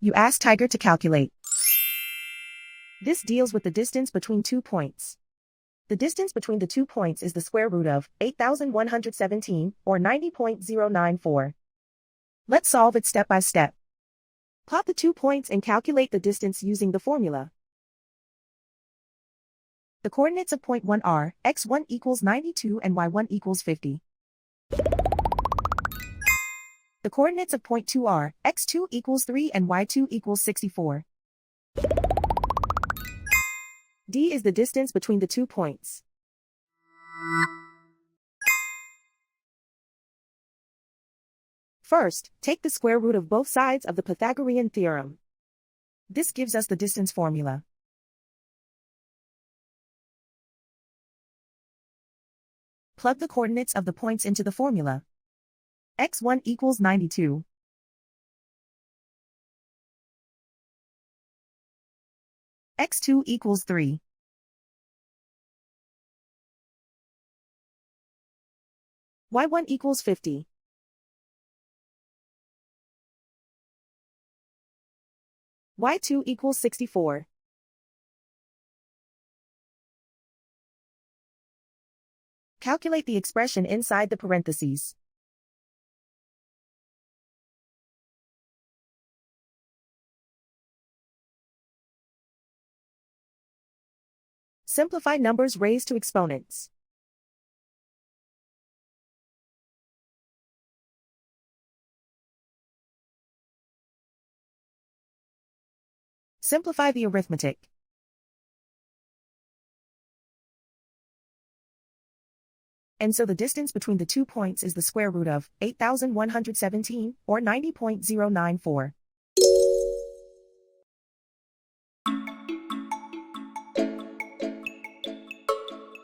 You ask Tiger to calculate. This deals with the distance between 2 points. The distance between the 2 points is the square root of 8,117, or 90.094. Let's solve it step by step. Plot the 2 points and calculate the distance using the formula. The coordinates of point 1 are x1 equals 92 and y1 equals 50. The coordinates of point 2 are x2 equals 3 and y2 equals 64. D is the distance between the 2 points. First, take the square root of both sides of the Pythagorean theorem. This gives us the distance formula. Plug the coordinates of the points into the formula. x1 equals 92. x2 equals 3. y1 equals 50. y2 equals 64. Calculate the expression inside the parentheses. Simplify numbers raised to exponents. Simplify the arithmetic. And so the distance between the 2 points is the square root of 8,117, or 90.094.